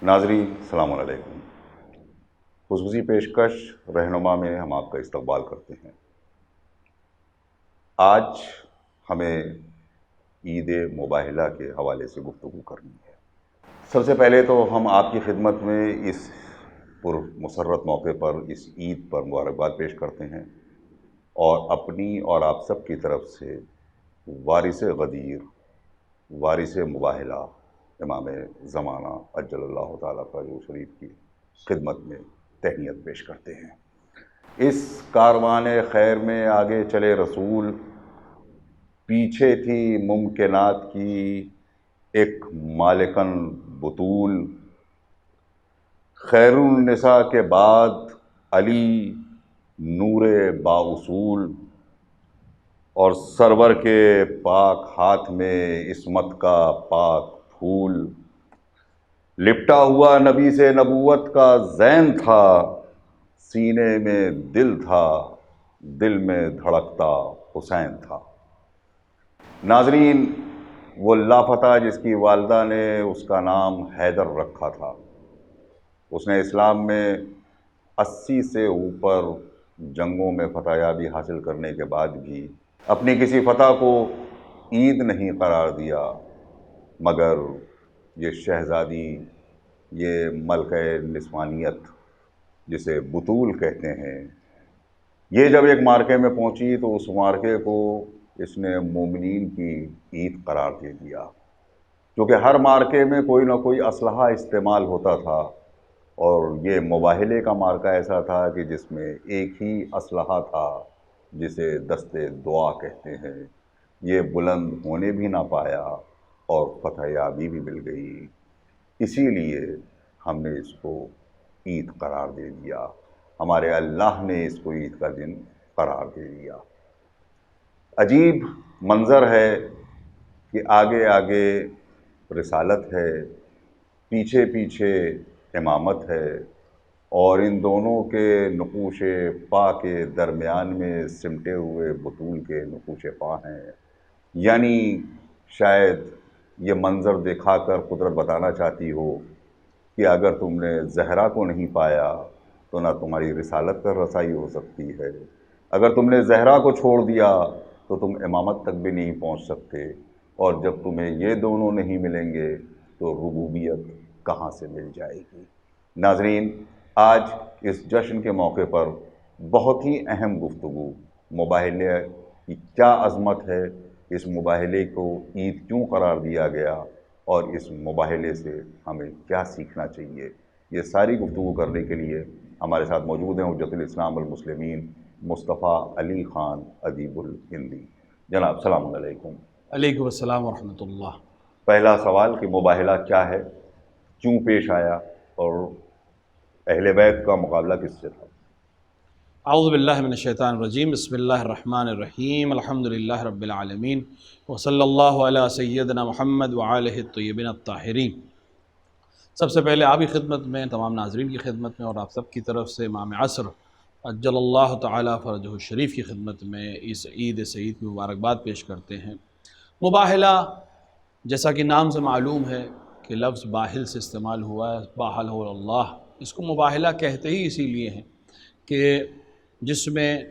ناظرین السلام علیکم۔ خصوصی پیشکش رہنما میں ہم آپ کا استقبال کرتے ہیں۔ آج ہمیں عید مباہلہ کے حوالے سے گفتگو کرنی ہے۔ سب سے پہلے تو ہم آپ کی خدمت میں اس پر مسرت موقع پر اس عید پر مبارکباد پیش کرتے ہیں اور اپنی اور آپ سب کی طرف سے وارث غدیر، وارث مباہلہ امام زمانہ عجل اللہ تعالیٰ فرجہ شریف کی خدمت میں تہنیت پیش کرتے ہیں۔ اس کاروان خیر میں آگے چلے رسول، پیچھے تھی ممکنات کی ایک مالکن بطول، خیر النساء کے بعد علی نور با اصول، اور سرور کے پاک ہاتھ میں عصمت کا پاک پھول، لپٹا ہوا نبی سے نبوت کا زین تھا، سینے میں دل تھا، دل میں دھڑکتا حسین تھا۔ ناظرین، وہ لاپتہ جس کی والدہ نے اس کا نام حیدر رکھا تھا، اس نے اسلام میں 80 سے اوپر جنگوں میں فتح یابی حاصل کرنے کے بعد بھی اپنی کسی فتح کو عید نہیں قرار دیا، مگر یہ شہزادی، یہ ملکہ نسوانیت جسے بطول کہتے ہیں، یہ جب ایک مارکے میں پہنچی تو اس مارکے کو اس نے مومنین کی عید قرار دے دیا، کیونکہ ہر مارکے میں کوئی نہ کوئی اسلحہ استعمال ہوتا تھا، اور یہ مباہلے کا مارکہ ایسا تھا کہ جس میں ایک ہی اسلحہ تھا جسے دست دعا کہتے ہیں۔ یہ بلند ہونے بھی نہ پایا اور فتح یابی بھی مل گئی، اسی لیے ہم نے اس کو عید قرار دے دیا، ہمارے اللہ نے اس کو عید کا دن قرار دے دیا۔ عجیب منظر ہے کہ آگے آگے رسالت ہے، پیچھے پیچھے امامت ہے، اور ان دونوں کے نقوش پا کے درمیان میں سمٹے ہوئے بطول کے نقوش پا ہیں۔ یعنی شاید یہ منظر دکھا کر قدرت بتانا چاہتی ہو کہ اگر تم نے زہرا کو نہیں پایا تو نہ تمہاری رسالت پر رسائی ہو سکتی ہے، اگر تم نے زہرا کو چھوڑ دیا تو تم امامت تک بھی نہیں پہنچ سکتے، اور جب تمہیں یہ دونوں نہیں ملیں گے تو ربوبیت کہاں سے مل جائے گی۔ ناظرین، آج اس جشن کے موقع پر بہت ہی اہم گفتگو، مباہلے کی کیا عظمت ہے، اس مباہلے کو عید کیوں قرار دیا گیا، اور اس مباہلے سے ہمیں کیا سیکھنا چاہیے، یہ ساری گفتگو کرنے کے لیے ہمارے ساتھ موجود ہیں حجت الاسلام والمسلمین مصطفیٰ علی خان ادیب الہندی۔ جناب السلام علیکم۔ علیکم السلام ورحمۃ اللہ۔ پہلا سوال کہ مباہلہ کیا ہے، کیوں پیش آیا، اور اہل بیت کا مقابلہ کس سے تھا؟ اعوذ باللہ من الشیطان الرجیم، بسم اللہ الرحمن الرحیم، الحمدللہ رب العالمین، وصلی اللہ علی سیدنا محمد وآلہ الطیبین الطاہرین۔ سب سے پہلے آپ کی خدمت میں، تمام ناظرین کی خدمت میں، اور آپ سب کی طرف سے امام عصر عجل اللہ تعالیٰ فرجہ شریف کی خدمت میں اس عید سعید کی مبارکباد پیش کرتے ہیں۔ مباہلہ جیسا کہ نام سے معلوم ہے کہ لفظ باہل سے استعمال ہوا ہے، باہل ہو اللہ، اس کو مباہلہ کہتے ہی اسی لیے ہیں کہ جس میں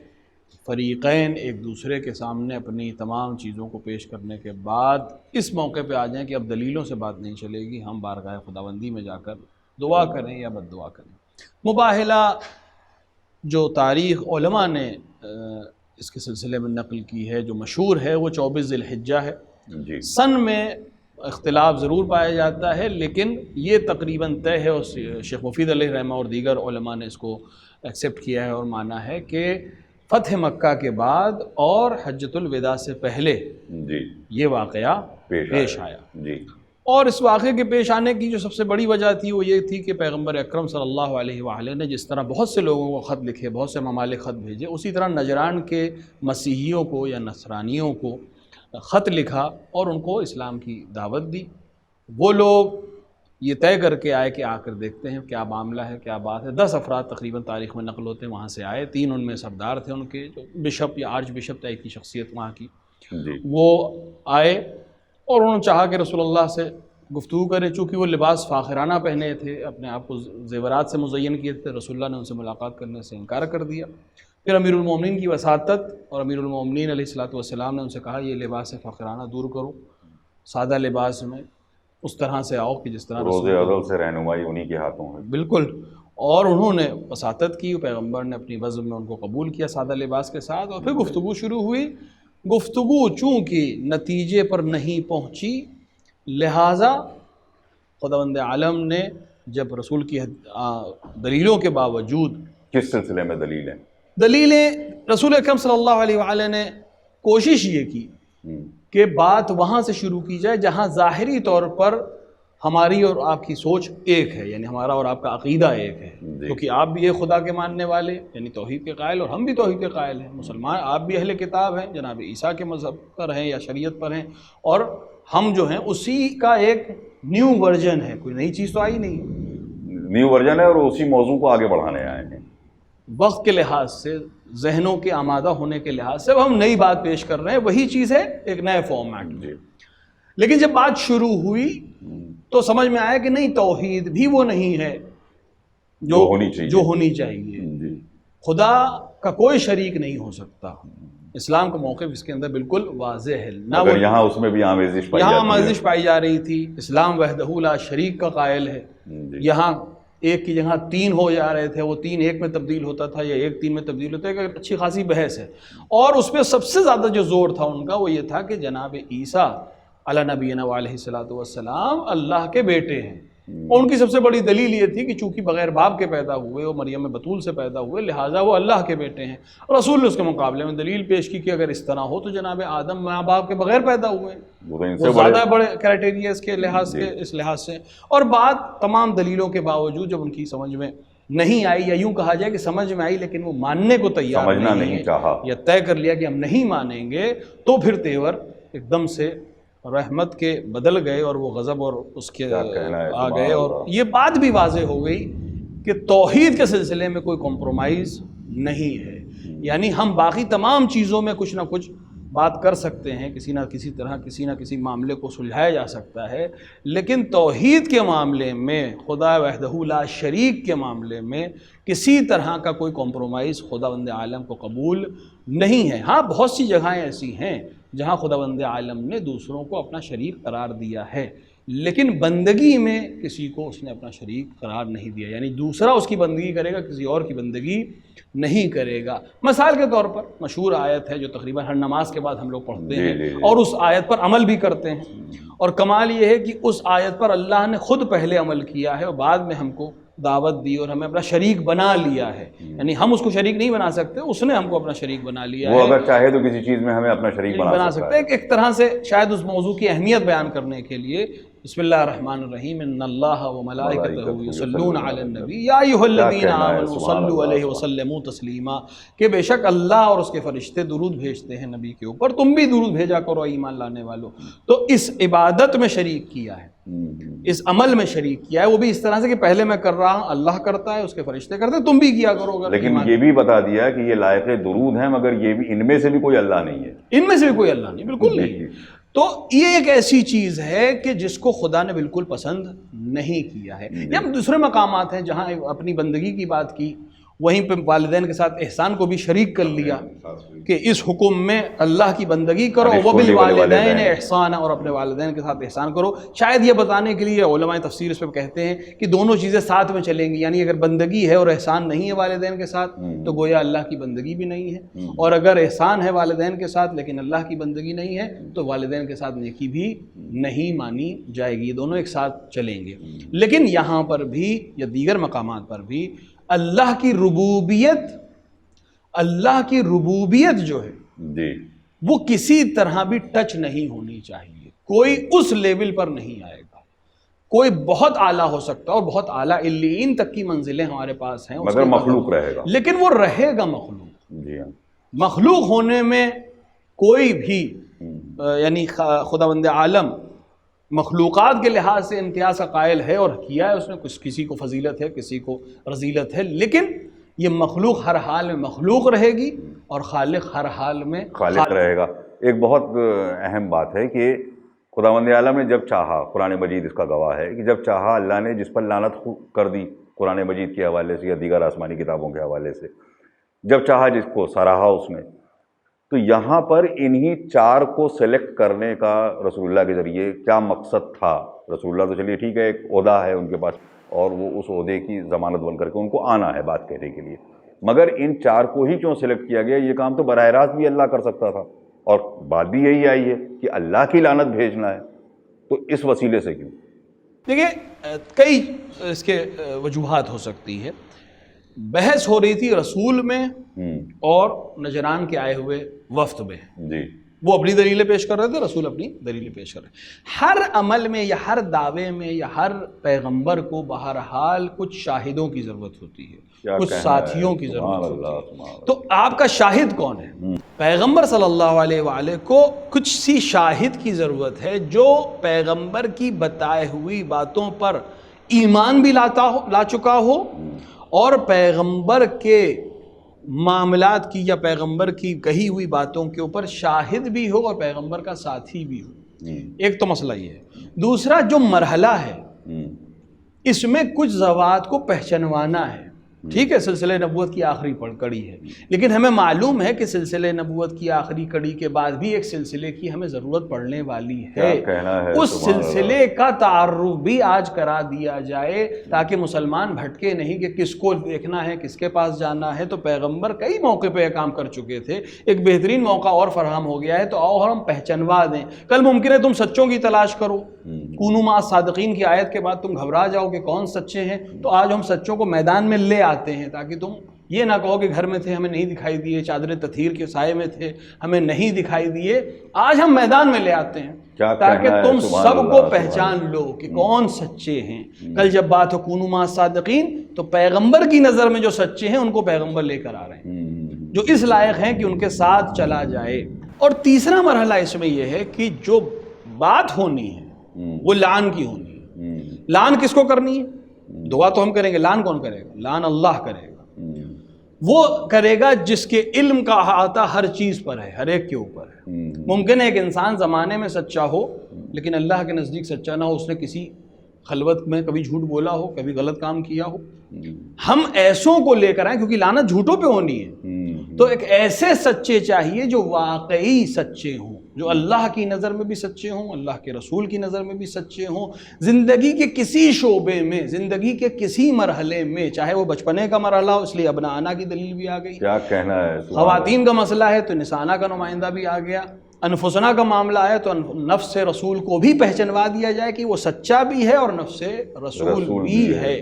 فریقین ایک دوسرے کے سامنے اپنی تمام چیزوں کو پیش کرنے کے بعد اس موقع پہ آ جائیں کہ اب دلیلوں سے بات نہیں چلے گی، ہم بارگاہ خداوندی میں جا کر دعا کریں یا بد دعا کریں۔ مباہلہ جو تاریخ علماء نے اس کے سلسلے میں نقل کی ہے، جو مشہور ہے، وہ 24 ذی الحجہ ہے۔ جی، سن میں اختلاف ضرور پایا جاتا ہے، لیکن یہ تقریباً طے ہے، اور شیخ مفید علیہ رحمہ اور دیگر علماء نے اس کو ایکسیپٹ کیا ہے اور مانا ہے کہ فتح مکہ کے بعد اور حجۃ الوداع سے پہلے جی، یہ واقعہ پیش آیا۔ جی، اور اس واقعے کے پیش آنے کی جو سب سے بڑی وجہ تھی وہ یہ تھی کہ پیغمبر اکرم صلی اللہ علیہ وآلہ نے جس طرح بہت سے لوگوں کو خط لکھے، بہت سے ممالک خط بھیجے، اسی طرح نجران کے مسیحیوں کو یا نصرانیوں کو خط لکھا اور ان کو اسلام کی دعوت دی۔ وہ لوگ یہ طے کر کے آئے کہ آ کر دیکھتے ہیں کیا معاملہ ہے، کیا بات ہے۔ 10 افراد تقریباً تاریخ میں نقل ہوتے ہیں وہاں سے آئے، 3 ان میں سردار تھے ان کے، جو بشپ یا آرچ بشپ ٹائپ کی شخصیت وہاں کی، جی، وہ آئے اور انہوں نے چاہا کہ رسول اللہ سے گفتگو کرے، چونکہ وہ لباس فاخرانہ پہنے تھے، اپنے آپ کو زیورات سے مزین کیے تھے، رسول اللہ نے ان سے ملاقات کرنے سے انکار کر دیا۔ پھر امیر المومنین کی وساطت اور امیر المومنین علیہ الصلوۃ والسلام نے ان سے کہا یہ لباس فاخرانہ دور کرو، سادہ لباس میں اس طرح سے آؤ کہ جس طرح روز ازل سے رہنمائی انہی کے ہاتھوں ہے۔ بالکل، اور انہوں نے وساطت کی، پیغمبر نے اپنی وضع میں ان کو قبول کیا سادہ لباس کے ساتھ، اور پھر گفتگو شروع ہوئی۔ گفتگو چونکہ نتیجے پر نہیں پہنچی، لہٰذا خداوند عالم نے جب رسول کی دلیلوں کے باوجود، کس سلسلے میں دلیلیں؟ دلیلیں رسول اکرم صلی اللہ علیہ وآلہ نے کوشش یہ کی کہ بات وہاں سے شروع کی جائے جہاں ظاہری طور پر ہماری اور آپ کی سوچ ایک ہے، یعنی ہمارا اور آپ کا عقیدہ ایک ہے، کیونکہ آپ بھی ایک خدا کے ماننے والے یعنی توحید کے قائل، اور ہم بھی توحید کے قائل ہیں، مسلمان آپ بھی اہل کتاب ہیں، جناب عیسیٰ کے مذہب پر ہیں یا شریعت پر ہیں، اور ہم جو ہیں اسی کا ایک نیو ورژن ہے، کوئی نئی چیز تو آئی نہیں، نیو ورژن ہے، اور اسی موضوع کو آگے بڑھانے آئے ہیں۔ وقت کے لحاظ سے، ذہنوں کے آمادہ ہونے کے لحاظ سے ہم نئی بات پیش کر رہے ہیں، وہی چیز ہے ایک نئے فارمیٹ۔ لیکن جب بات شروع ہوئی تو سمجھ میں آیا کہ نہیں، توحید بھی وہ نہیں ہے جو ہونی چاہیے، خدا کا کوئی شریک نہیں ہو سکتا۔ اسلام کا موقف اس کے اندر بالکل واضح ہے، نہ وہ یہاں اس میں بھی آمیزش پائی جا رہی تھی، اسلام وحدہ لا شریک کا قائل ہے، یہاں ایک کی جگہ تین ہو جا رہے تھے، وہ تین ایک میں تبدیل ہوتا تھا یا ایک تین میں تبدیل ہوتا ہے، ایک اچھی خاصی بحث ہے، اور اس پہ سب سے زیادہ جو زور تھا ان کا وہ یہ تھا کہ جناب عیسیٰ علی نبینا علیہ الصلوۃ والسلام اللہ کے بیٹے ہیں، اور ان کی سب سے بڑی دلیل یہ تھی کہ چونکہ بغیر باپ کے پیدا ہوئے، وہ مریم بتول سے پیدا ہوئے، لہٰذا وہ اللہ کے بیٹے ہیں۔ رسول نے اس کے مقابلے میں دلیل پیش کی کہ اگر اس طرح ہو تو جناب آدم ماں باپ کے بغیر پیدا ہوئے، وہ زیادہ بڑے کرائٹیریا اس کے لحاظ سے، اس لحاظ سے، اور بات تمام دلیلوں کے باوجود جب ان کی سمجھ میں نہیں آئی، یا یوں کہا جائے کہ سمجھ میں آئی لیکن وہ ماننے کو تیار نہیں چاہا، یا طے کر لیا کہ ہم نہیں مانیں گے، تو پھر تیور ایک دم سے رحمت کے بدل گئے اور وہ غضب اور اس کے آ گئے، اور یہ بات بھی واضح ہو گئی کہ توحید کے سلسلے میں کوئی کمپرومائز نہیں ہے، یعنی ہم باقی تمام چیزوں میں کچھ نہ کچھ بات کر سکتے ہیں، کسی نہ کسی طرح کسی نہ کسی معاملے کو سلجھایا جا سکتا ہے، لیکن توحید کے معاملے میں، خدا وحدہ لا شریک کے معاملے میں کسی طرح کا کوئی کمپرومائز خداوند عالم کو قبول نہیں ہے۔ ہاں بہت سی جگہیں ایسی ہیں جہاں خداوند عالم نے دوسروں کو اپنا شریک قرار دیا ہے، لیکن بندگی میں کسی کو اس نے اپنا شریک قرار نہیں دیا، یعنی دوسرا اس کی بندگی کرے گا، کسی اور کی بندگی نہیں کرے گا۔ مثال کے طور پر مشہور آیت ہے جو تقریباً ہر نماز کے بعد ہم لوگ پڑھتے ہیں اور اس آیت پر عمل بھی کرتے ہیں، اور کمال یہ ہے کہ اس آیت پر اللہ نے خود پہلے عمل کیا ہے اور بعد میں ہم کو دعوت دی اور ہمیں اپنا شریک بنا لیا ہے، یعنی ہم اس کو شریک نہیں بنا سکتے، اس نے ہم کو اپنا شریک بنا لیا ہے، وہ اگر چاہے تو کسی چیز میں ہمیں اپنا شریک بنا سکتا ہے۔ ایک طرح سے شاید اس موضوع کی اہمیت بیان کرنے کے لیے بسم اللہ الرحمن الرحیم، ان اللہ وملائکتہ یصلون علی النبی یا ایھا الذین آمنوا صلوا علیہ وسلموا تسلیما، کہ بے شک اللہ اور اس کے فرشتے درود بھیجتے ہیں نبی کے اوپر، تم بھی درود بھیجا کرو ایمان لانے والو۔ تو اس عبادت میں شریک کیا ہے، اس عمل میں شریک کیا ہے، وہ بھی اس طرح سے کہ پہلے میں کر رہا ہوں، اللہ کرتا ہے، اس کے فرشتے کرتے ہیں، تم بھی کیا کرو گا۔ لیکن یہ بھی بتا دیا کہ یہ لائق درود ہیں، مگر یہ بھی ان میں سے بھی کوئی اللہ نہیں ہے، ان میں سے بھی کوئی اللہ نہیں، بالکل نہیں۔ تو یہ ایک ایسی چیز ہے کہ جس کو خدا نے بالکل پسند نہیں کیا ہے۔ یا دوسرے مقامات ہیں جہاں اپنی بندگی کی بات کی، وہیں پہ والدین کے ساتھ احسان کو بھی شریک کر لیا کہ اس حکم میں اللہ کی بندگی کرو، وبالوالدین احسانا، اور اپنے والدین کے ساتھ احسان کرو۔ شاید یہ بتانے کے لیے علماء تفسیر اس پہ کہتے ہیں کہ دونوں چیزیں ساتھ میں چلیں گی، یعنی اگر بندگی ہے اور احسان نہیں ہے والدین کے ساتھ تو گویا اللہ کی بندگی بھی نہیں ہے، اور اگر احسان ہے والدین کے ساتھ لیکن اللہ کی بندگی نہیں ہے تو والدین کے ساتھ نیکی بھی نہیں مانی جائے گی، یہ دونوں ایک ساتھ چلیں گے۔ لیکن یہاں پر بھی یا دیگر مقامات پر بھی اللہ کی ربوبیت جو ہے وہ کسی طرح بھی ٹچ نہیں ہونی چاہیے، کوئی اس لیول پر نہیں آئے گا، کوئی بہت اعلیٰ ہو سکتا ہے اور بہت اعلیٰ علیین تک کی منزلیں ہمارے پاس ہیں، مگر مخلوق رہے گا، لیکن وہ رہے گا مخلوق۔ مخلوق ہونے میں کوئی بھی یعنی خداوند عالم مخلوقات کے لحاظ سے امتیاز کا قائل ہے اور کیا ہے اس نے، کسی کو فضیلت ہے کسی کو رذیلت ہے، لیکن یہ مخلوق ہر حال میں مخلوق رہے گی اور خالق ہر حال میں خالق رہے گا۔ ایک بہت اہم بات ہے کہ خداوند عالم نے جب چاہا، قرآن مجید اس کا گواہ ہے کہ جب چاہا اللہ نے جس پر لعنت کر دی قرآن مجید کے حوالے سے یا دیگر آسمانی کتابوں کے حوالے سے، جب چاہا جس کو سراہا اس نے، تو یہاں پر انہی 4 کو سلیکٹ کرنے کا رسول اللہ کے ذریعے کیا مقصد تھا؟ رسول اللہ تو چلیے ٹھیک ہے، ایک عہدہ ہے ان کے پاس اور وہ اس عہدے کی ضمانت بن کر کے ان کو آنا ہے بات کہنے کے لیے، مگر ان 4 کو ہی کیوں سلیکٹ کیا گیا؟ یہ کام تو براہ راست بھی اللہ کر سکتا تھا، اور بات بھی یہی آئی ہے کہ اللہ کی لعنت بھیجنا ہے، تو اس وسیلے سے کیوں؟ دیکھیے کئی اس کے وجوہات ہو سکتی ہے. بحث ہو رہی تھی رسول میں اور نجران کے آئے ہوئے وفد میں. جی، وہ اپنی دلیلیں پیش کر رہے تھے، رسول اپنی دلیلیں پیش کر رہے ہیں. ہر عمل میں یا ہر دعوے میں یا ہر پیغمبر کو بہرحال کچھ شاہدوں کی ضرورت ہوتی ہے، کچھ ساتھیوں کی ضرورت ہوتی ہے. تو آپ کا شاہد کون ہے؟ پیغمبر صلی اللہ علیہ وآلہ کو کچھ سی شاہد کی ضرورت ہے جو پیغمبر کی بتائے ہوئی باتوں پر ایمان بھی لا چکا ہو اور پیغمبر کے معاملات کی یا پیغمبر کی کہی ہوئی باتوں کے اوپر شاہد بھی ہو اور پیغمبر کا ساتھی بھی ہو. ایک تو مسئلہ یہ ہے. دوسرا جو مرحلہ ہے اس میں کچھ ذوات کو پہچنوانا ہے. ٹھیک ہے، سلسلہ نبوت کی آخری کڑی ہے، لیکن ہمیں معلوم ہے کہ سلسلہ نبوت کی آخری کڑی کے بعد بھی ایک سلسلے کی ہمیں ضرورت پڑنے والی ہے. اس سلسلے کا تعارف بھی آج کرا دیا جائے تاکہ مسلمان بھٹکے نہیں کہ کس کو دیکھنا ہے، کس کے پاس جانا ہے. تو پیغمبر کئی موقع پہ یہ کام کر چکے تھے، ایک بہترین موقع اور فراہم ہو گیا ہے، تو آؤ ہم پہچنوا دیں. کل ممکن ہے تم سچوں کی تلاش کرو، کونوا مع الصادقین کی آیت کے بعد تم گھبرا جاؤ کہ کون سچے ہیں، تو آج ہم سچوں کو میدان میں لے آتے ہیں تاکہ تم یہ نہ کہو کہ گھر میں تھے ہمیں نہیں دکھائی دیے، چادر تطہیر کے سائے میں تھے ہمیں نہیں دکھائی دیے. آج ہم میدان میں لے آتے ہیں تاکہ تم سب کو پہچان لو کہ کون سچے ہیں. کل جب بات ہو کونوا مع الصادقین تو پیغمبر کی نظر میں جو سچے ہیں ان کو پیغمبر لے کر آ رہے ہیں جو اس لائق ہیں کہ ان کے ساتھ چلا جائے. اور تیسرا مرحلہ اس میں یہ ہے کہ جو بات ہونی ہے وہ لعن کی ہونی ہے. لعن کس کو کرنی ہے؟ دعا تو ہم کریں گے، لعن کون کرے گا؟ لعن اللہ کرے گا. وہ کرے گا جس کے علم کا احاطہ ہر چیز پر ہے، ہر ایک کے اوپر ہے. ممکن ہے ایک انسان زمانے میں سچا ہو لیکن اللہ کے نزدیک سچا نہ ہو، اس نے کسی خلوت میں کبھی جھوٹ بولا ہو، کبھی غلط کام کیا ہو. ہم ایسوں کو لے کر آئیں کیونکہ لعنت جھوٹوں پہ ہونی ہے. تو ایک ایسے سچے چاہیے جو واقعی سچے ہوں، جو اللہ کی نظر میں بھی سچے ہوں، اللہ کے رسول کی نظر میں بھی سچے ہوں. زندگی کے کسی شعبے میں، زندگی کے کسی مرحلے میں، چاہے وہ بچپنے کا مرحلہ ہو، اس لیے ابناء کی دلیل بھی آ گئی. کیا کہنا ہے؟ خواتین کا مسئلہ ہے تو نسانہ کا نمائندہ بھی آ گیا. انفسنا کا معاملہ ہے تو نفس رسول کو بھی پہچنوا دیا جائے کہ وہ سچا بھی ہے اور نفس رسول بھی ہے.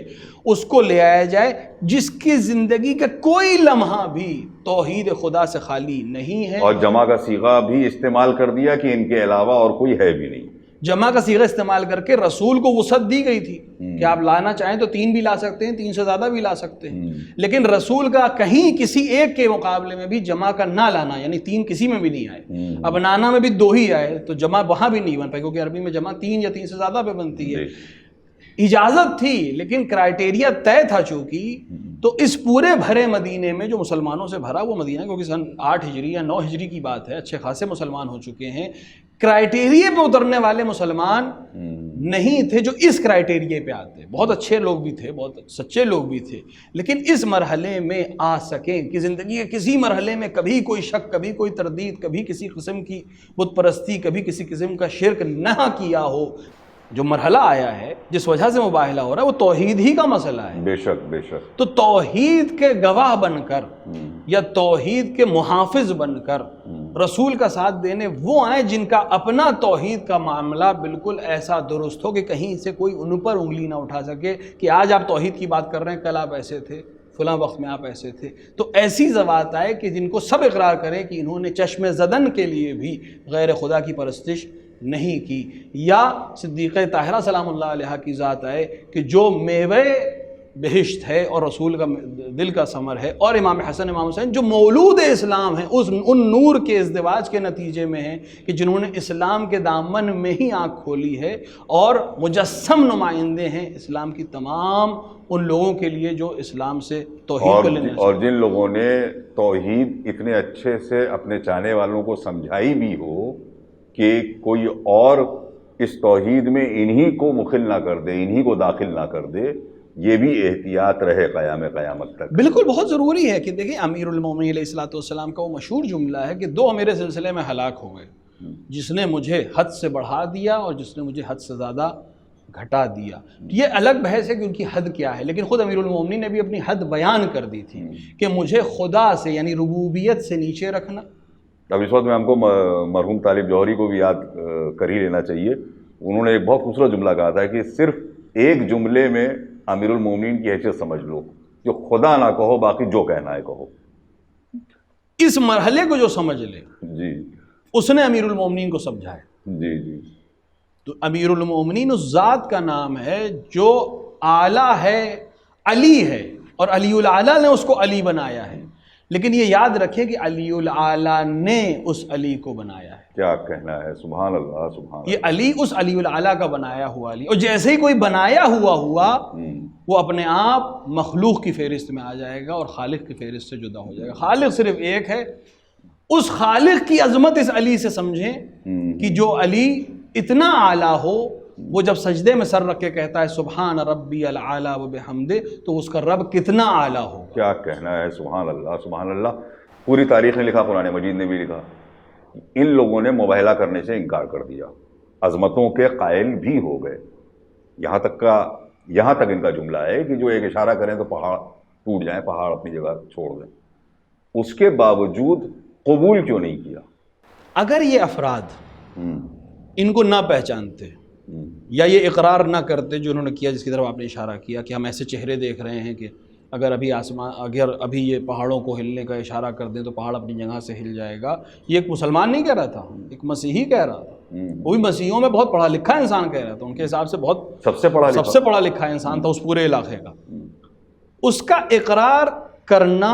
اس کو لے آیا جائے جس کی زندگی کا کوئی لمحہ بھی توحید خدا سے خالی نہیں ہے. اور جمع کا صیغہ بھی استعمال کر دیا کہ ان کے علاوہ اور کوئی ہے بھی نہیں. جمع کا صیغہ استعمال کر کے رسول کو وسعت دی گئی تھی کہ آپ لانا چاہیں تو 3 بھی لا سکتے ہیں، 3 سے زیادہ بھی لا سکتے ہیں. لیکن رسول کا کہیں کسی ایک کے مقابلے میں بھی جمع کا نہ لانا، یعنی 3 کسی میں بھی نہیں آئے. اب نانا میں بھی 2 ہی آئے تو جمع وہاں بھی نہیں بن پائے کیونکہ عربی میں جمع 3 یا 3 سے زیادہ پہ بنتی ہے. اجازت تھی لیکن کرائٹیریا طے تھا چونکہ. تو اس پورے بھرے مدینے میں جو مسلمانوں سے بھرا وہ مدینہ، کیونکہ سن 8 ہجری یا 9 ہجری کی بات ہے، اچھے خاصے مسلمان ہو چکے ہیں. کرائٹیریے پہ اترنے والے مسلمان نہیں تھے جو اس کرائٹیریے پہ آتے. بہت اچھے لوگ بھی تھے، بہت سچے لوگ بھی تھے، لیکن اس مرحلے میں آ سکیں کہ زندگی کے کسی مرحلے میں کبھی کوئی شک، کبھی کوئی تردید، کبھی کسی قسم کی بت پرستی، کبھی کسی قسم کا شرک نہ کیا ہو. جو مرحلہ آیا ہے جس وجہ سے مباہلہ ہو رہا ہے وہ توحید ہی کا مسئلہ ہے. بے شک بے شک. تو توحید کے گواہ بن کر یا توحید کے محافظ بن کر رسول کا ساتھ دینے وہ آئیں جن کا اپنا توحید کا معاملہ بالکل ایسا درست ہو کہ کہیں سے کوئی ان پر انگلی نہ اٹھا سکے کہ آج آپ توحید کی بات کر رہے ہیں، کل آپ ایسے تھے، فلاں وقت میں آپ ایسے تھے. تو ایسی ذوات آئے کہ جن کو سب اقرار کریں کہ انہوں نے چشم زدن کے لیے بھی غیر خدا کی پرستش نہیں کی. یا صدیقہ طاہرہ سلام اللہ علیہ کی ذات آئے کہ جو میوے بہشت ہے اور رسول کا دل کا ثمر ہے، اور امام حسن امام حسین جو مولود اسلام ہیں، ان نور کے ازدواج کے نتیجے میں ہیں کہ جنہوں نے اسلام کے دامن میں ہی آنکھ کھولی ہے اور مجسم نمائندے ہیں اسلام کی تمام ان لوگوں کے لیے جو اسلام سے توحید کو لینے اور جن لوگوں نے توحید اتنے اچھے سے اپنے چاہنے والوں کو سمجھائی بھی ہو کہ کوئی اور اس توحید میں انہی کو مخل نہ کر دے، انہی کو داخل نہ کر دے، یہ بھی احتیاط رہے قیامت تک۔ بالکل بہت ضروری ہے کہ دیکھیں امیر المومنین علیہ الصلوۃ والسلام کا وہ مشہور جملہ ہے کہ دو میرے سلسلے میں ہلاک ہو گئے، جس نے مجھے حد سے بڑھا دیا اور جس نے مجھے حد سے زیادہ گھٹا دیا۔ یہ الگ بحث ہے کہ ان کی حد کیا ہے، لیکن خود امیر المومنین نے بھی اپنی حد بیان کر دی تھی کہ مجھے خدا سے یعنی ربوبیت سے نیچے رکھنا۔ اب اس وقت میں ہم کو مرحوم طالب جوہری کو بھی یاد کر ہی لینا چاہیے، انہوں نے ایک بہت خوبصورت جملہ کہا تھا کہ صرف ایک جملے میں امیر المومنین کی حیثیت سمجھ لو، جو خدا نہ کہو باقی جو کہنا ہے کہو۔ اس مرحلے کو جو سمجھ لے جی اس نے امیر المومنین کو سمجھا ہے۔ جی جی تو امیر المومنین اس ذات کا نام ہے جو اعلیٰ ہے، علی ہے، اور علی الاعلیٰ نے اس کو علی بنایا ہے، لیکن یہ یاد رکھیں کہ علی الاعلیٰ نے اس علی کو بنایا ہے۔ کیا کہنا ہے، سبحان اللہ سبحان یہ علی اس علی الاعلیٰ کا بنایا ہوا علی، اور جیسے ہی کوئی بنایا ہوا وہ اپنے آپ مخلوق کی فہرست میں آ جائے گا اور خالق کی فہرست سے جدا ہو جائے گا۔ خالق صرف ایک ہے، اس خالق کی عظمت اس علی سے سمجھیں کہ جو علی اتنا اعلیٰ ہو، وہ جب سجدے میں سر رکھ کے کہتا ہے سبحان ربی العلیٰ وبحمدہ، تو اس کا رب کتنا اعلیٰ ہو۔ کیا کہنا ہے، سبحان اللہ سبحان اللہ۔ پوری تاریخ نے لکھا، قرآن مجید نے بھی لکھا، ان لوگوں نے مباہلہ کرنے سے انکار کر دیا، عظمتوں کے قائل بھی ہو گئے۔ یہاں تک ان کا جملہ ہے کہ جو ایک اشارہ کریں تو پہاڑ ٹوٹ جائیں، پہاڑ اپنی جگہ چھوڑ دیں، اس کے باوجود قبول کیوں نہیں کیا؟ اگر یہ افراد ان کو نہ پہچانتے یا یہ اقرار نہ کرتے جو انہوں نے کیا، جس کی طرف آپ نے اشارہ کیا کہ ہم ایسے چہرے دیکھ رہے ہیں کہ اگر ابھی یہ پہاڑوں کو ہلنے کا اشارہ کر دیں تو پہاڑ اپنی جگہ سے ہل جائے گا، یہ ایک مسلمان نہیں کہہ رہا تھا، ایک مسیحی کہہ رہا تھا، وہ بھی مسیحیوں میں بہت پڑھا لکھا انسان کہہ رہا تھا، ان کے حساب سے بہت سب سے پڑھا لکھا انسان تھا اس پورے علاقے کا۔ اس کا اقرار کرنا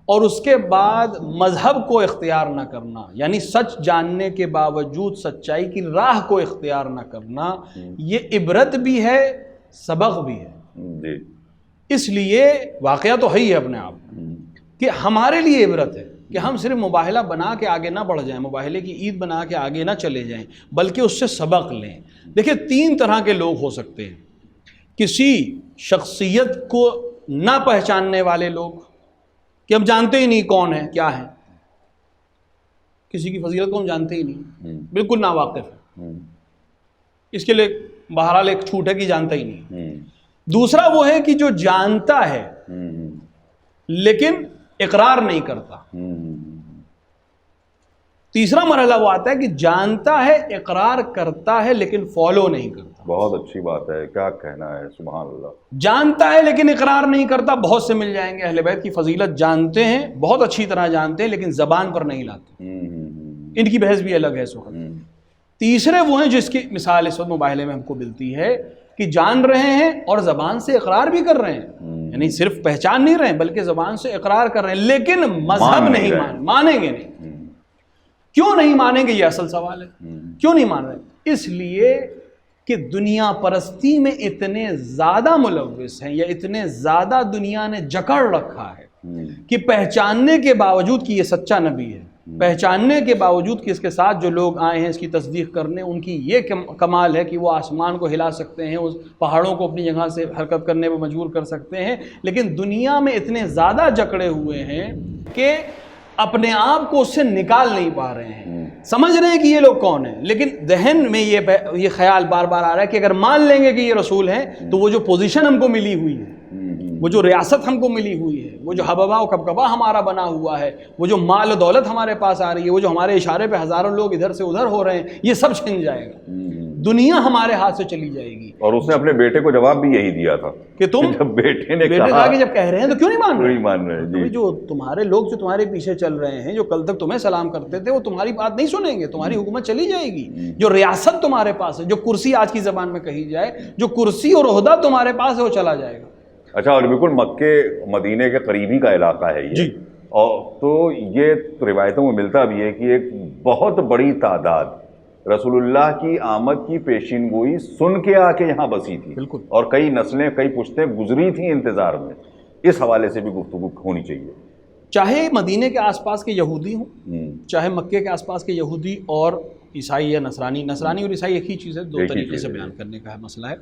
اور اس کے بعد مذہب کو اختیار نہ کرنا، یعنی سچ جاننے کے باوجود سچائی کی راہ کو اختیار نہ کرنا، یہ عبرت بھی ہے، سبق بھی ہے۔ اس لیے واقعہ تو ہے ہی اپنے آپ کہ ہمارے لیے عبرت ہے کہ ہم صرف مباہلہ بنا کے آگے نہ بڑھ جائیں، مباہلے کی عید بنا کے آگے نہ چلے جائیں، بلکہ اس سے سبق لیں۔ دیکھیں، تین طرح کے لوگ ہو سکتے ہیں: کسی شخصیت کو نہ پہچاننے والے لوگ کہ ہم جانتے ہی نہیں کون ہے کیا ہے، کسی کی فضیلت کو ہم جانتے ہی نہیں، بالکل ناواقف ہے، اس کے لیے بہرحال ایک چھوٹ ہے کہ جانتا ہی نہیں۔ دوسرا وہ ہے کہ جو جانتا ہے لیکن اقرار نہیں کرتا۔ تیسرا مرحلہ وہ آتا ہے کہ جانتا ہے، اقرار کرتا ہے لیکن فالو نہیں کرتا۔ بہت اچھی بات ہے، کیا کہنا ہے، سبحان اللہ۔ جانتا ہے لیکن اقرار نہیں کرتا، بہت سے مل جائیں گے اہل بیت کی فضیلت جانتے ہیں، بہت اچھی طرح جانتے ہیں، لیکن زبان پر نہیں لاتے، ان کی بحث بھی الگ ہے اس وقت۔ تیسرے وہ ہیں جس کی مثال اس وقت مباہلے میں ہم کو ملتی ہے کہ جان رہے ہیں اور زبان سے اقرار بھی کر رہے ہیں، یعنی صرف پہچان نہیں رہے ہیں بلکہ زبان سے اقرار کر رہے ہیں، لیکن مذہب نہیں مانیں گے نہیں۔ کیوں نہیں مانیں گے، یہ اصل سوال ہے۔ کیوں نہیں مان رہے؟ اس لیے کہ دنیا پرستی میں اتنے زیادہ ملوث ہیں، یا اتنے زیادہ دنیا نے جکڑ رکھا ہے کہ پہچاننے کے باوجود کہ یہ سچا نبی ہے، پہچاننے کے باوجود کہ اس کے ساتھ جو لوگ آئے ہیں اس کی تصدیق کرنے، ان کی یہ کمال ہے کہ وہ آسمان کو ہلا سکتے ہیں، اس پہاڑوں کو اپنی جگہ سے حرکت کرنے پر مجبور کر سکتے ہیں، لیکن دنیا میں اتنے زیادہ جکڑے ہوئے ہیں کہ اپنے آپ کو اس سے نکال نہیں پا رہے ہیں۔ سمجھ رہے ہیں کہ یہ لوگ کون ہیں، لیکن ذہن میں یہ خیال بار بار آ رہا ہے کہ اگر مان لیں گے کہ یہ رسول ہیں تو وہ جو پوزیشن ہم کو ملی ہوئی ہے، وہ جو ریاست ہم کو ملی ہوئی ہے، وہ جو حببہ و کبکبہ ہمارا بنا ہوا ہے، وہ جو مال و دولت ہمارے پاس آ رہی ہے، وہ جو ہمارے اشارے پہ ہزاروں لوگ ادھر سے ادھر ہو رہے ہیں، یہ سب چھن جائے گا، دنیا ہمارے ہاتھ سے چلی جائے گی۔ اور اس نے اپنے بیٹے کو جواب بھی یہی دیا تھا کہ تم جب بیٹے نے کہا کہ جب کہہ رہے ہیں تو کیوں نہیں مان رہے؟ جی، جو تمہارے لوگ جو تمہارے پیچھے چل رہے ہیں، جو کل تک تمہیں سلام کرتے تھے، وہ تمہاری بات نہیں سنیں گے، تمہاری حکومت چلی جائے گی۔ جو ریاست تمہارے پاس ہے، جو کرسی آج کی زبان میں کہی جائے، جو کرسی اور عہدہ تمہارے پاس ہے، وہ چلا جائے گا۔ اچھا، اور بالکل مکے مدینے کے قریبی کا علاقہ ہے یہ، اور تو یہ روایتوں میں ملتا بھی ہے کہ ایک بہت بڑی تعداد رسول اللہ کی آمد کی پیشین گوئی سن کے آ کے یہاں بسی تھی، بالکل، اور کئی نسلیں کئی پشتیں گزری تھیں انتظار میں۔ اس حوالے سے بھی گفتگو ہونی چاہیے، چاہے مدینے کے آس پاس کے یہودی ہوں، چاہے مکے کے آس پاس کے یہودی اور عیسائی یا نصرانی اور عیسائی ایک ہی چیز ہے، دو ایک ہی طریقے چیز سے ہے، بیان کرنے کا مسئلہ ہے۔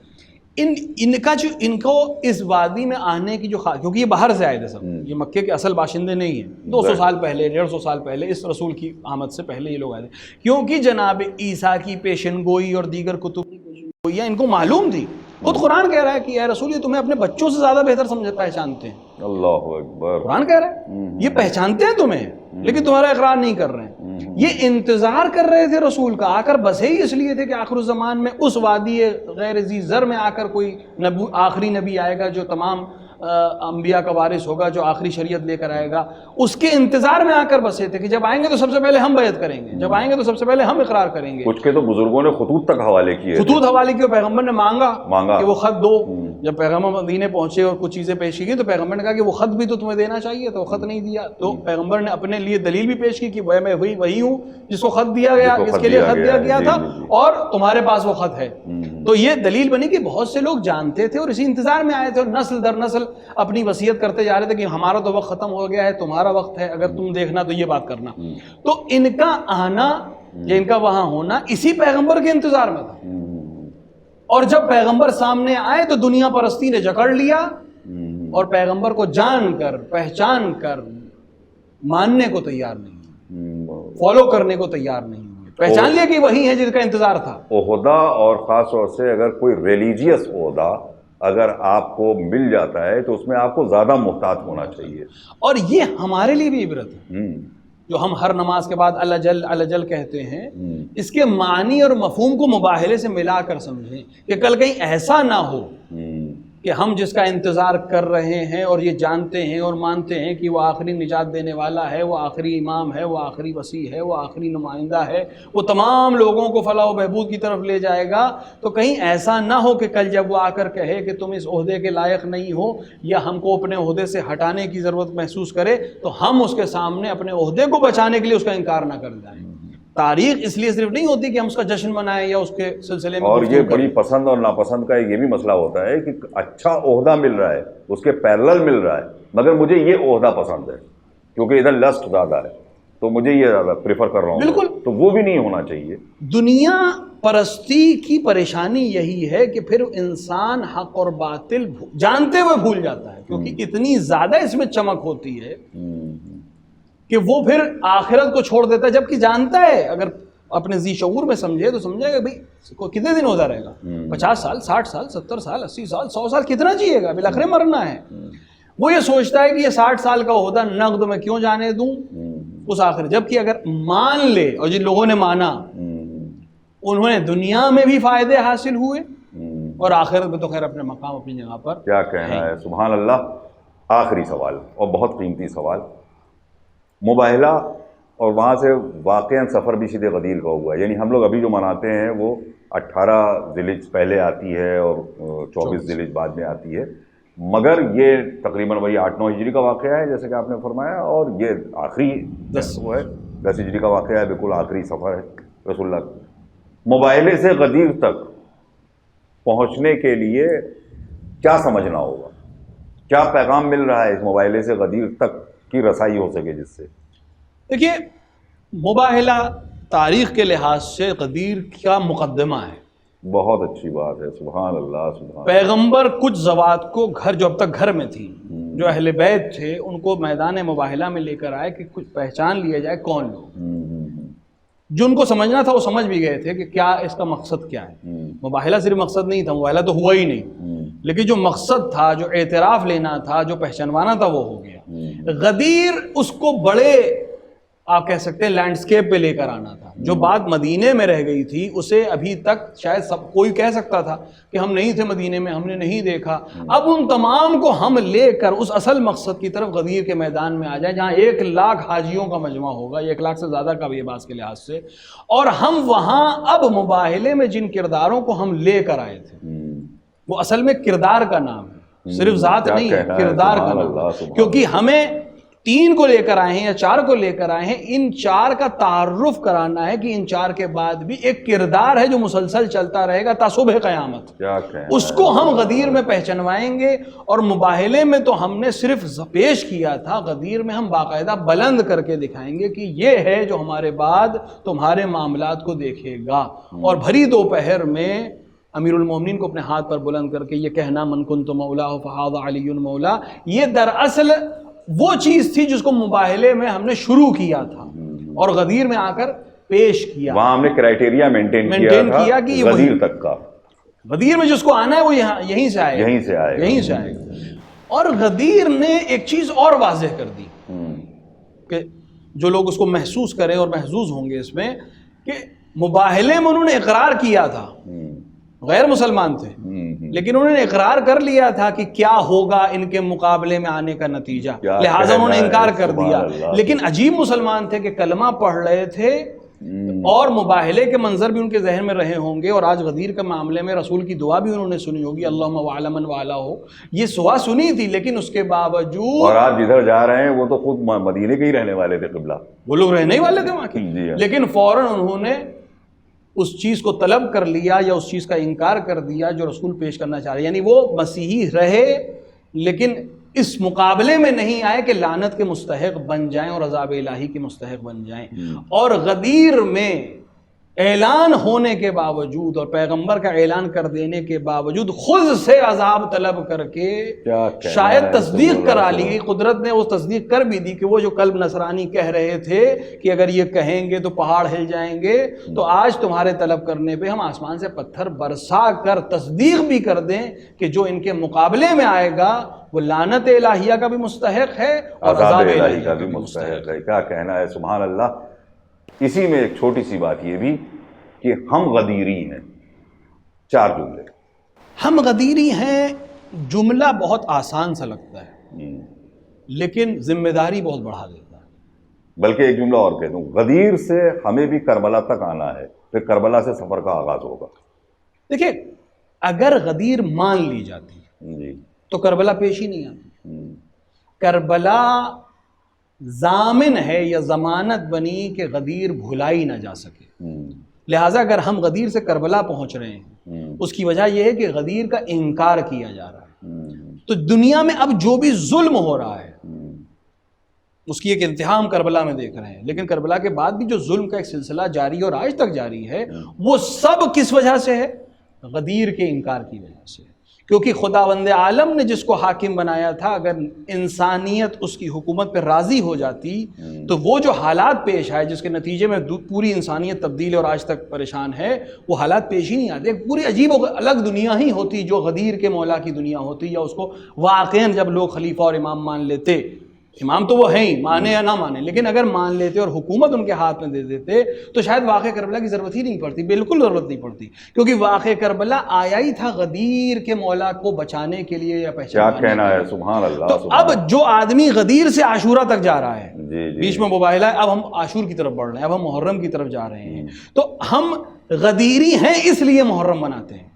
ان کو اس وادی میں آنے کی جو کیونکہ یہ باہر سے آئے تھے سب، یہ مکے کے اصل باشندے نہیں ہیں، 200 سال پہلے 150 سال پہلے اس رسول کی آمد سے پہلے یہ لوگ آئے تھے، کیونکہ جناب عیسیٰ کی پیشن گوئی اور دیگر کتب کی پیشن گوئیاں ان کو معلوم تھی۔ خود قرآن کہہ رہا ہے کہ اے رسول یہ تمہیں اپنے بچوں سے زیادہ بہتر پہچانتے ہیں۔ اللہ اکبر، قرآن کہہ رہا ہے یہ پہچانتے ہیں تمہیں، لیکن تمہارا اقرار نہیں کر رہے ہیں۔ یہ انتظار کر رہے تھے رسول کا، آ کر بسے ہی اس لیے تھے کہ آخر الزمان میں اس وادی غیر ذی زر میں آ کر کوئی آخری نبی آئے گا جو تمام انبیاء کا وارث ہوگا، جو آخری شریعت لے کر آئے گا، اس کے انتظار میں آ کر بسے تھے کہ جب آئیں گے تو سب سے پہلے ہم بیعت کریں گے، جب آئیں گے تو سب سے پہلے ہم اقرار کریں گے۔ کچھ کے تو بزرگوں نے خطوط تک حوالے کیے، خطوط حوالے کیے، پیغمبر نے مانگا کہ وہ خط دو۔ جب پیغمبر مدینے پہنچے اور کچھ چیزیں پیش کی گئی تو پیغمبر نے کہا کہ وہ خط بھی تو تمہیں دینا چاہیے، تو خط نہیں دیا، تو پیغمبر نے اپنے لیے دلیل بھی پیش کی کہ میں وہی ہوں جس کو خط دیا گیا، جس کے لیے خط دیا گیا تھا، اور تمہارے پاس وہ خط ہے۔ تو یہ دلیل بنی کہ بہت سے لوگ جانتے تھے اور اسی انتظار میں آئے تھے، اور نسل در نسل اپنی وصیت کرتے جا رہے تھے کہ ہمارا تو وقت ختم ہو گیا ہے، تمہارا وقت ہے، اگر تم دیکھنا تو یہ بات کرنا۔ تو ان کا آنا یا ان کا وہاں ہونا اسی پیغمبر کے انتظار میں تھا، اور جب پیغمبر سامنے آئے تو دنیا پرستی نے جکڑ لیا اور پیغمبر کو جان کر پہچان کر ماننے کو تیار نہیں، فالو کرنے کو تیار نہیں، پہچان لیا کہ وہی ہے جن کا انتظار تھا۔ عہدہ اور خاص طور سے اگر کوئی ریلیجیس عہدہ اگر آپ کو مل جاتا ہے تو اس میں آپ کو زیادہ محتاط ہونا چاہیے، اور یہ ہمارے لیے بھی عبرت ہے۔ جو ہم ہر نماز کے بعد اللہ جل اللہ جل کہتے ہیں، اس کے معنی اور مفہوم کو مباہلے سے ملا کر سمجھیں کہ کل کہیں ایسا نہ ہو کہ ہم جس کا انتظار کر رہے ہیں اور یہ جانتے ہیں اور مانتے ہیں کہ وہ آخری نجات دینے والا ہے، وہ آخری امام ہے، وہ آخری وسیع ہے، وہ آخری نمائندہ ہے، وہ تمام لوگوں کو فلاح و بہبود کی طرف لے جائے گا، تو کہیں ایسا نہ ہو کہ کل جب وہ آ کر کہے کہ تم اس عہدے کے لائق نہیں ہو یا ہم کو اپنے عہدے سے ہٹانے کی ضرورت محسوس کرے تو ہم اس کے سامنے اپنے عہدے کو بچانے کے لیے اس کا انکار نہ کر جائیں۔ تاریخ اس لیے صرف نہیں ہوتی کہ ہم اس کا جشن منائیں یا اس کے سلسلے میں، اور یہ بڑی پسند اور ناپسند کا یہ بھی مسئلہ ہوتا ہے کہ اچھا عہدہ مل رہا ہے، اس کے پیرلل مل رہا ہے، مگر مجھے یہ عہدہ پسند ہے کیونکہ ادھر لسٹ زیادہ ہے تو مجھے یہ زیادہ پریفر کر رہا ہوں، بالکل، تو وہ بھی نہیں ہونا چاہیے۔ دنیا پرستی کی پریشانی یہی ہے کہ پھر انسان حق اور باطل جانتے ہوئے بھول جاتا ہے، کیونکہ اتنی زیادہ اس میں چمک ہوتی ہے کہ وہ پھر آخرت کو چھوڑ دیتا ہے، جبکہ جانتا ہے اگر اپنے ذی شعور میں سمجھے تو سمجھے گا بھائی کتنے دن ہوتا رہے گا، 50 سال 60 سال 70 سال 80 سال 100 سال کتنا جیے گا، بالآخر مرنا ہے۔ وہ یہ سوچتا ہے کہ یہ 60 سال کا عہدہ نقد میں کیوں جانے دوں اس آخر، جبکہ اگر مان لے، اور جن لوگوں نے مانا انہوں نے دنیا میں بھی فائدے حاصل ہوئے اور آخرت میں تو خیر اپنے مقام اپنی جگہ پر کیا کہنا ہے۔ سبحان اللہ۔ آخری سوال اور بہت قیمتی سوال، مباہلہ اور وہاں سے واقعاً سفر بھی شدہ غدیر کا ہوا ہے، یعنی ہم لوگ ابھی جو مناتے ہیں وہ 18 ذی الحجہ پہلے آتی ہے اور 24 ذی الحجہ بعد میں آتی ہے، مگر یہ تقریباً وہی 8-9 ہجری کا واقعہ ہے جیسے کہ آپ نے فرمایا، اور یہ آخری 10 ہجری کا واقعہ ہے، بالکل آخری سفر ہے رسول اللہ۔ مباہلے سے غدیر تک پہنچنے کے لیے کیا سمجھنا ہوگا، کیا پیغام مل رہا ہے اس مباہلے سے غدیر تک کی رسائی ہو سکے جس سے؟ دیکھیے، مباہلہ تاریخ کے لحاظ سے غدیر کا مقدمہ ہے۔ بہت اچھی بات ہے، سبحان اللہ سبحان۔ پیغمبر کچھ زوات کو جو اب تک گھر میں تھی، جو اہل بیت تھے، ان کو میدان مباہلہ میں لے کر آئے کہ کچھ پہچان لیا جائے کون لوگ، جو ان کو سمجھنا تھا وہ سمجھ بھی گئے تھے کہ کیا اس کا مقصد کیا ہے۔ مباہلہ صرف مقصد نہیں تھا، مباہلہ تو ہوا ہی نہیں، لیکن جو مقصد تھا، جو اعتراف لینا تھا، جو پہچانوانا تھا وہ ہو گیا۔ غدیر اس کو بڑے آپ کہہ سکتے ہیں لینڈسکیپ پہ لے کر آنا تھا، جو بات مدینے میں رہ گئی تھی اسے ابھی تک شاید سب کوئی کہہ سکتا تھا کہ ہم نہیں تھے مدینے میں، ہم نے نہیں دیکھا، اب ان تمام کو ہم لے کر اس اصل مقصد کی طرف غدیر کے میدان میں آ جائیں جہاں 1 لاکھ حاجیوں کا مجمع ہوگا، 1 لاکھ سے زیادہ کا بھی باز کے لحاظ سے، اور ہم وہاں اب مباہلے میں جن کرداروں کو ہم لے کر آئے تھے وہ اصل میں کردار کا نام ہے، صرف ذات نہیں ہے، کردار کا نام ہے، کیونکہ ہمیں 3 کو لے کر آئے ہیں یا 4 کو لے کر آئے ہیں، ان 4 کا تعارف کرانا ہے کہ ان 4 کے بعد بھی ایک کردار ہے جو مسلسل چلتا رہے گا تا صبح قیامت، اس کو ہم غدیر میں پہچنوائیں گے۔ اور مباہلے میں تو ہم نے صرف پیش کیا تھا، غدیر میں ہم باقاعدہ بلند کر کے دکھائیں گے کہ یہ ہے جو ہمارے بعد تمہارے معاملات کو دیکھے گا۔ اور بھری دوپہر میں امیر المومنین کو اپنے ہاتھ پر بلند کر کے یہ کہنا من کنت مولاہ فہذا علی مولا، یہ دراصل وہ چیز تھی جس کو مباہلے میں ہم نے شروع کیا تھا اور غدیر میں آ کر پیش کیا۔ وہاں ہم نے کرائٹیریا مینٹین کیا کہ یہ غدیر تک کا، غدیر میں جس کو آنا ہے وہ یہیں سے آئے گا۔ اور غدیر نے ایک چیز اور واضح کر دی کہ جو لوگ اس کو محسوس کریں اور محظوظ ہوں گے اس میں، کہ مباہلے میں انہوں نے اقرار کیا تھا، غیر مسلمان تھے لیکن انہوں نے اقرار کر لیا تھا کہ کیا ہوگا ان کے مقابلے میں آنے کا نتیجہ، لہٰذا انہوں نے انکار کر دیا۔ لیکن عجیب مسلمان تھے کہ کلمہ پڑھ رہے تھے اور مباہلے کے منظر بھی ان کے ذہن میں رہے ہوں گے، اور آج غدیر کے معاملے میں رسول کی دعا بھی انہوں نے سنی ہوگی، اللہم وعلی من والا ہو، یہ دعا سنی تھی، لیکن اس کے باوجود، اور آج جدھر جا رہے ہیں وہ تو خود مدینے کے ہی رہنے والے تھے، قبلہ وہ لوگ رہنے ہی والے تھے وہاں کے، لیکن فوراً انہوں نے اس چیز کو طلب کر لیا یا اس چیز کا انکار کر دیا جو رسول پیش کرنا چاہ رہے، یعنی وہ مسیحی رہے لیکن اس مقابلے میں نہیں آئے کہ لعنت کے مستحق بن جائیں اور عذاب الہی کے مستحق بن جائیں۔ اور غدیر میں اعلان ہونے کے باوجود اور پیغمبر کا اعلان کر دینے کے باوجود خود سے عذاب طلب کر کے شاید تصدیق کرا لی گئی، قدرت نے وہ تصدیق کر بھی دی کہ وہ جو قلب نصرانی کہہ رہے تھے کہ اگر یہ کہیں گے تو پہاڑ ہل جائیں گے، تو آج تمہارے طلب کرنے پہ ہم آسمان سے پتھر برسا کر تصدیق بھی کر دیں کہ جو ان کے مقابلے میں آئے گا وہ لعنت الہیہ کا بھی مستحق ہے اور عذاب الہی کا بھی مستحق ہے۔ کیا کہنا ہے، سبحان اللہ۔ اسی میں ایک چھوٹی سی بات یہ بھی کہ ہم غدیری ہیں، 4 جملے۔ ہم غدیری ہیں جملہ بہت آسان سا لگتا ہے لیکن ذمہ داری بہت بڑھا دیتا ہے۔ بلکہ ایک جملہ اور کہہ دوں، غدیر سے ہمیں بھی کربلا تک آنا ہے، پھر کربلا سے سفر کا آغاز ہوگا۔ دیکھیں، اگر غدیر مان لی جاتی تو کربلا پیش ہی نہیں آتی۔ کربلا ضامن ہے یا ضمانت بنی کہ غدیر بھلائی نہ جا سکے، لہٰذا اگر ہم غدیر سے کربلا پہنچ رہے ہیں اس کی وجہ یہ ہے کہ غدیر کا انکار کیا جا رہا ہے۔ تو دنیا میں اب جو بھی ظلم ہو رہا ہے اس کی ایک انتہا ہم کربلا میں دیکھ رہے ہیں، لیکن کربلا کے بعد بھی جو ظلم کا ایک سلسلہ جاری ہے اور آج تک جاری ہے، وہ سب کس وجہ سے ہے؟ غدیر کے انکار کی وجہ سے۔ کیونکہ خداوند عالم نے جس کو حاکم بنایا تھا، اگر انسانیت اس کی حکومت پہ راضی ہو جاتی تو وہ جو حالات پیش آئے جس کے نتیجے میں پوری انسانیت تبدیل اور آج تک پریشان ہے، وہ حالات پیش ہی نہیں آتے۔ ایک پوری عجیب و الگ دنیا ہی ہوتی جو غدیر کے مولا کی دنیا ہوتی، یا اس کو واقعاً جب لوگ خلیفہ اور امام مان لیتے، امام تو وہ ہیں ہی، مانے یا نہ مانے، لیکن اگر مان لیتے اور حکومت ان کے ہاتھ میں دے دیتے تو شاید واقع کربلا کی ضرورت ہی نہیں پڑتی، بالکل ضرورت نہیں پڑتی، کیونکہ واقع کربلا آیا ہی تھا غدیر کے مولا کو بچانے کے لیے یا پہچاننے کے لیے۔ کیا کہنا ہے، سبحان اللہ۔ تو اب جو آدمی غدیر سے عاشورہ تک جا رہا ہے، بیچ میں مباہلہ ہے، اب ہم عاشور کی طرف بڑھ رہے ہیں، اب ہم محرم کی طرف جا رہے ہیں، تو ہم غدیری ہیں اس لیے محرم مناتے ہیں،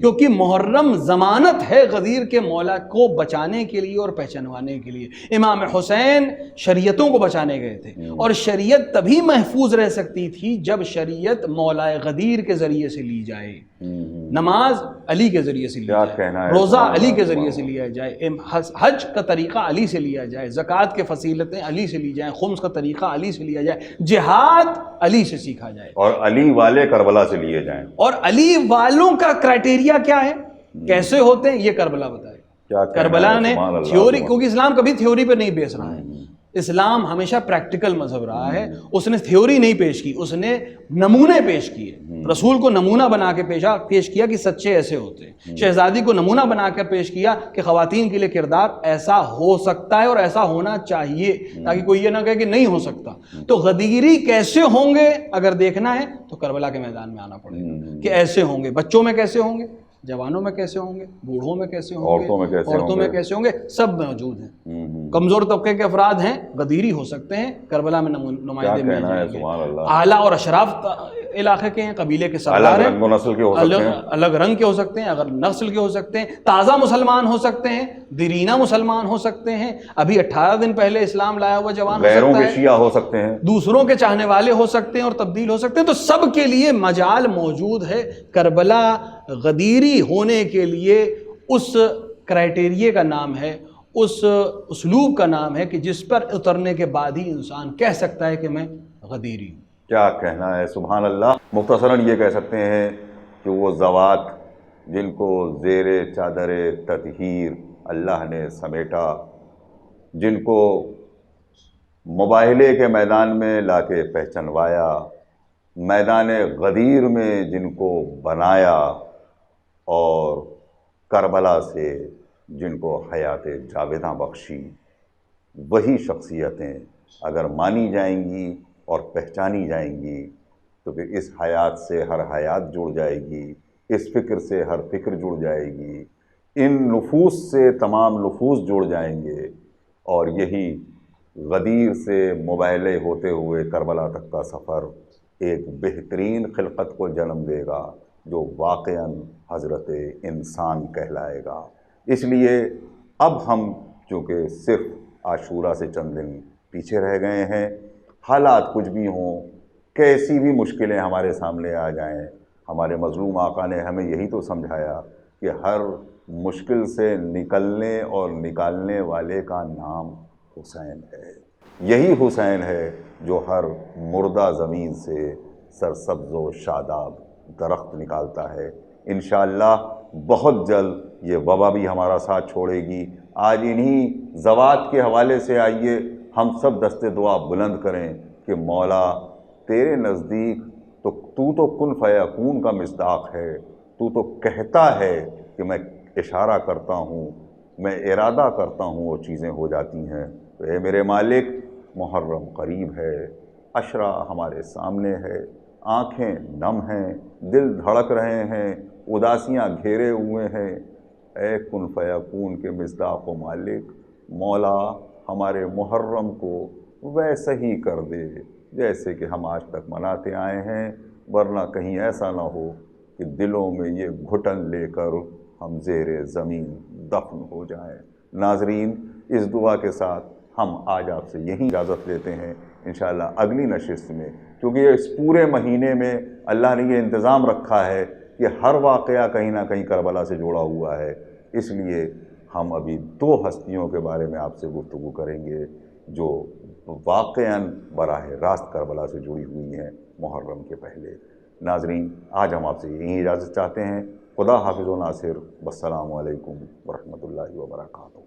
کیونکہ محرم ضمانت ہے غدیر کے مولا کو بچانے کے لیے اور پہچانوانے کے لیے۔ امام حسین شریعتوں کو بچانے گئے تھے، اور شریعت تبھی محفوظ رہ سکتی تھی جب شریعت مولا غدیر کے ذریعے سے لی جائے، نماز علی کے ذریعے سے لی جائے، روزہ علی کے ذریعے سے لیا جائے، حج کا طریقہ علی سے لیا جائے، زکوٰۃ کے فضیلتیں علی سے لی جائیں، خمس کا طریقہ علی سے لیا جائے، جہاد علی سے سیکھا جائے، اور علی والے کربلا سے لیے جائیں۔ اور علی والوں کا کرائٹیریا کیا ہے، کیسے ہوتے ہیں، یہ کربلا بتائے۔ کربلا نے تھیوری، کیونکہ اسلام کبھی تھیوری پہ نہیں بیس رہا ہے، اسلام ہمیشہ پریکٹیکل مذہب رہا ہے، اس نے تھیوری نہیں پیش کی، اس نے نمونے پیش کیے، رسول کو نمونہ بنا کے پیش کیا کہ سچے ایسے ہوتے ہیں، شہزادی کو نمونہ بنا کر پیش کیا کہ خواتین کے لیے کردار ایسا ہو سکتا ہے اور ایسا ہونا چاہیے، تاکہ کوئی یہ نہ کہے کہ نہیں ہو سکتا۔ تو غدیری کیسے ہوں گے اگر دیکھنا ہے تو کربلا کے میدان میں آنا پڑے گا کہ ایسے ہوں گے، بچوں میں کیسے ہوں گے، جوانوں میں کیسے ہوں گے، بوڑھوں میں کیسے ہوں گے، عورتوں میں کیسے ہوں گے، سب موجود ہیں۔ کمزور طبقے کے افراد ہیں، غدیری ہو سکتے ہیں، کربلا میں نمائندے مل جائیں گے۔ اعلیٰ اور اشراف علاقے کے ہیں، قبیلے کے الگ سردار ہیں، رنگ و نسل کے ہو سکتے ہیں، الگ رنگ کے ہو سکتے ہیں، اگر نسل کے ہو سکتے ہیں، تازہ مسلمان ہو سکتے ہیں، دیرینہ مسلمان ہو سکتے ہیں، ابھی 18 دن پہلے اسلام لایا ہوا جوان ہو غیروں سکتا کے ہے، شیعہ ہو سکتے ہیں، دوسروں کے چاہنے والے ہو سکتے ہیں اور تبدیل ہو سکتے ہیں۔ تو سب کے لیے مجال موجود ہے۔ کربلا غدیری ہونے کے لیے اس کرائٹیریے کا نام ہے، اس اسلوب کا نام ہے کہ جس پر اترنے کے بعد ہی انسان کہہ سکتا ہے کہ میں غدیری ہوں۔ کیا کہنا ہے، سبحان اللہ۔ مختصراً یہ کہہ سکتے ہیں کہ وہ ذوات جن کو زیر چادر تطہیر اللہ نے سمیٹا، جن کو مباہلے کے میدان میں لا کے پہچنوایا، میدان غدیر میں جن کو بنایا، اور کربلا سے جن کو حیات جاویداں بخشی، وہی شخصیتیں اگر مانی جائیں گی اور پہچانی جائیں گی تو پھر اس حیات سے ہر حیات جڑ جائے گی، اس فکر سے ہر فکر جڑ جائے گی، ان نفوس سے تمام نفوس جڑ جائیں گے، اور یہی غدیر سے مباہلے ہوتے ہوئے کربلا تک کا سفر ایک بہترین خلقت کو جنم دے گا جو واقعاً حضرت انسان کہلائے گا۔ اس لیے اب ہم چونکہ صرف عاشورہ سے چند دن پیچھے رہ گئے ہیں، حالات کچھ بھی ہوں، کیسی بھی مشکلیں ہمارے سامنے آ جائیں، ہمارے مظلوم آقا نے ہمیں یہی تو سمجھایا کہ ہر مشکل سے نکلنے اور نکالنے والے کا نام حسین ہے۔ یہی حسین ہے جو ہر مردہ زمین سے سرسبز و شاداب درخت نکالتا ہے۔ انشاءاللہ بہت جلد یہ وبا بھی ہمارا ساتھ چھوڑے گی۔ آج انہی ذوات کے حوالے سے آئیے ہم سب دست دعا بلند کریں کہ مولا تیرے نزدیک تو کن فیکون کا مصداق ہے، تو کہتا ہے کہ میں اشارہ کرتا ہوں، میں ارادہ کرتا ہوں، وہ چیزیں ہو جاتی ہیں۔ تو اے میرے مالک، محرم قریب ہے، عشرہ ہمارے سامنے ہے، آنکھیں نم ہیں، دل دھڑک رہے ہیں، اداسیاں گھیرے ہوئے ہیں۔ اے کن فیکون کے مصداق و مالک، مولا ہمارے محرم کو ویسے ہی کر دے جیسے کہ ہم آج تک مناتے آئے ہیں، ورنہ کہیں ایسا نہ ہو کہ دلوں میں یہ گھٹن لے کر ہم زیر زمین دفن ہو جائیں۔ ناظرین، اس دعا کے ساتھ ہم آج آپ سے یہی اجازت لیتے ہیں۔ انشاءاللہ اگلی نشست میں، کیونکہ اس پورے مہینے میں اللہ نے یہ انتظام رکھا ہے کہ ہر واقعہ کہیں نہ کہیں کربلا سے جڑا ہوا ہے، اس لیے ہم ابھی 2 ہستیوں کے بارے میں آپ سے گفتگو کریں گے جو واقعاً براہ راست کربلا سے جڑی ہوئی ہیں محرم کے پہلے۔ ناظرین، آج ہم آپ سے یہی اجازت چاہتے ہیں۔ خدا حافظ و ناصر، والسلام علیکم ورحمۃ اللہ وبرکاتہ۔